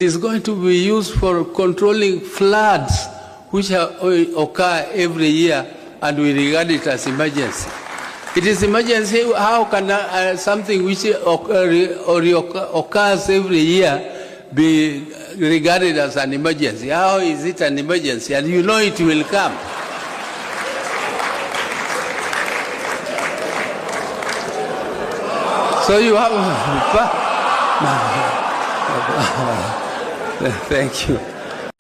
It is going to be used for controlling floods which occur every year, and we regard it as emergency. It is emergency. How can something which occurs every year be regarded as an emergency? How is it an emergency? And you know it will come. So you have... Thank you.